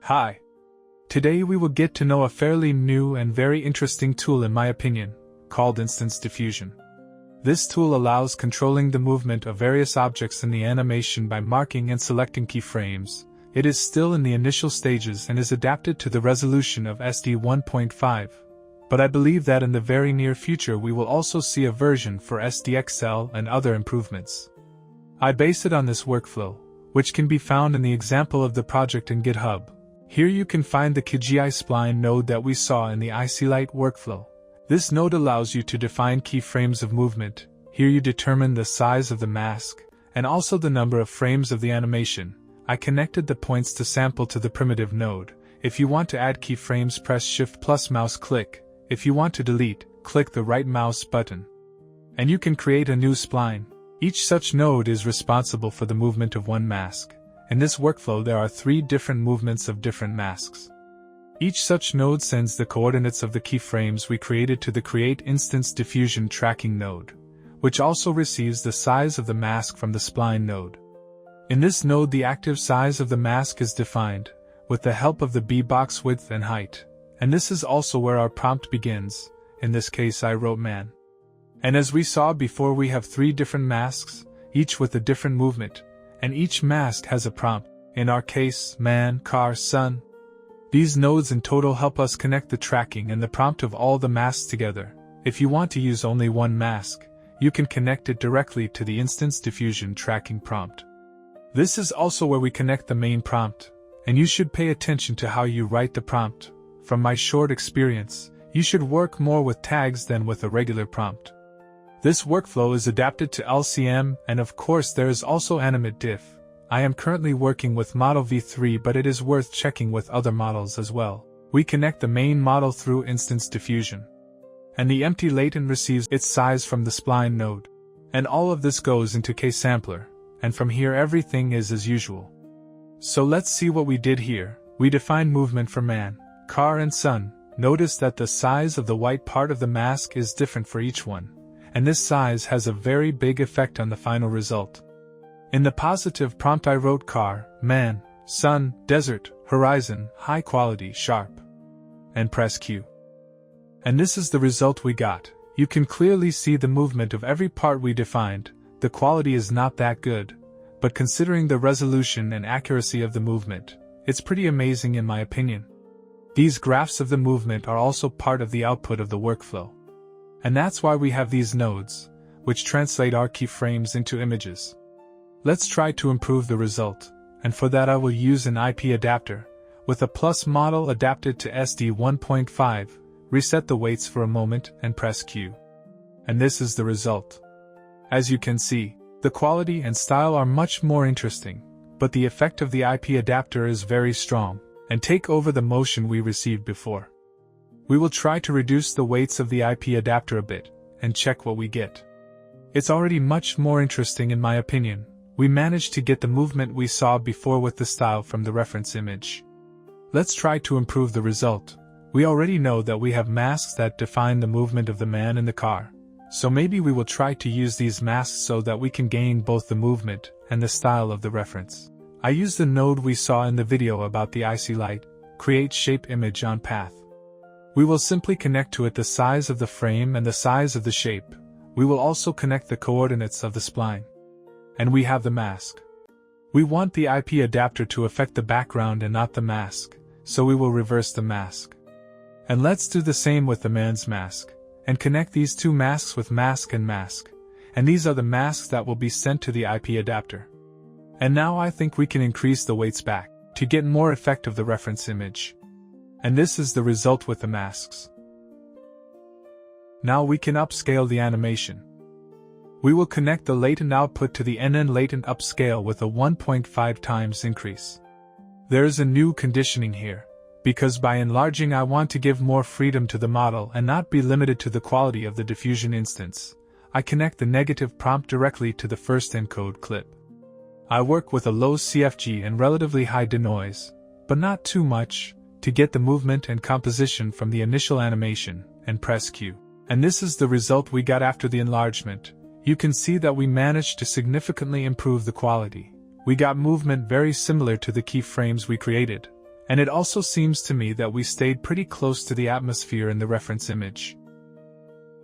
Hi. Today we will get to know a fairly new and very interesting tool in my opinion, called Instance Diffusion. This tool allows controlling the movement of various objects in the animation by marking and selecting keyframes. It is still in the initial stages and is adapted to the resolution of SD 1.5, but I believe that in the very near future we will also see a version for SDXL and other improvements. I base it on this workflow, which can be found in the example of the project in GitHub. Here you can find the CGI spline node that we saw in the ICLite workflow. This node allows you to define keyframes of movement. Here you determine the size of the mask, and also the number of frames of the animation. I connected the points to sample to the primitive node. If you want to add keyframes, press Shift plus mouse click. If you want to delete, click the right mouse button. And you can create a new spline. Each such node is responsible for the movement of one mask. In this workflow there are 3 different movements of different masks. Each such node sends the coordinates of the keyframes we created to the Create Instance Diffusion Tracking node, which also receives the size of the mask from the spline node. In this node the active size of the mask is defined, with the help of the B-box width and height, and this is also where our prompt begins. In this case I wrote man. And as we saw before, we have 3 different masks, each with a different movement, and each mask has a prompt, in our case, man, car, sun. These nodes in total help us connect the tracking and the prompt of all the masks together. If you want to use only one mask, you can connect it directly to the Instance Diffusion Tracking prompt. This is also where we connect the main prompt, and you should pay attention to how you write the prompt. From my short experience, you should work more with tags than with a regular prompt. This workflow is adapted to LCM, and of course there is also AnimateDiff. I am currently working with Model v3, but it is worth checking with other models as well. We connect the main model through Instance Diffusion, and the empty latent receives its size from the spline node. And all of this goes into KSampler, and from here everything is as usual. So let's see what we did here. We defined movement for man, car and sun. Notice that the size of the white part of the mask is different for each one, and this size has a very big effect on the final result. In the positive prompt I wrote car, man, sun, desert, horizon, high quality, sharp, and press Q. And this is the result we got. You can clearly see the movement of every part we defined. The quality is not that good, but considering the resolution and accuracy of the movement, it's pretty amazing in my opinion. These graphs of the movement are also part of the output of the workflow. And that's why we have these nodes, which translate our keyframes into images. Let's try to improve the result, and for that I will use an IPAdapter, with a plus model adapted to SD 1.5, reset the weights for a moment and press Q. And this is the result. As you can see, the quality and style are much more interesting, but the effect of the IPAdapter is very strong, and take over the motion we received before. We will try to reduce the weights of the IPAdapter a bit, and check what we get. It's already much more interesting in my opinion. We managed to get the movement we saw before with the style from the reference image. Let's try to improve the result. We already know that we have masks that define the movement of the man in the car, so maybe we will try to use these masks so that we can gain both the movement and the style of the reference. I used the node we saw in the video about the ICLite, create shape image on path. We will simply connect to it the size of the frame and the size of the shape. We will also connect the coordinates of the spline. And we have the mask. We want the IPAdapter to affect the background and not the mask, so we will reverse the mask. And let's do the same with the man's mask, and connect these 2 masks with mask and mask. And these are the masks that will be sent to the IPAdapter. And now I think we can increase the weights back, to get more effect of the reference image. And this is the result with the masks. Now we can upscale the animation. We will connect the latent output to the NN latent upscale with a 1.5 times increase. There is a new conditioning here, because by enlarging I want to give more freedom to the model and not be limited to the quality of the diffusion instance. I connect the negative prompt directly to the first encode clip. I work with a low CFG and relatively high denoise, but not too much, to get the movement and composition from the initial animation, and press Q. And this is the result we got after the enlargement. You can see that we managed to significantly improve the quality. We got movement very similar to the keyframes we created, And it also seems to me that we stayed pretty close to the atmosphere in the reference image.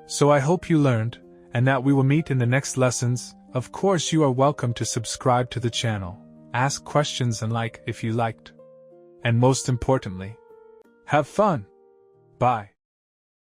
So I hope you learned, and that we will meet in the next lessons. Of course, you are welcome to subscribe to the channel, ask questions and like if you liked. And most importantly, have fun! Bye.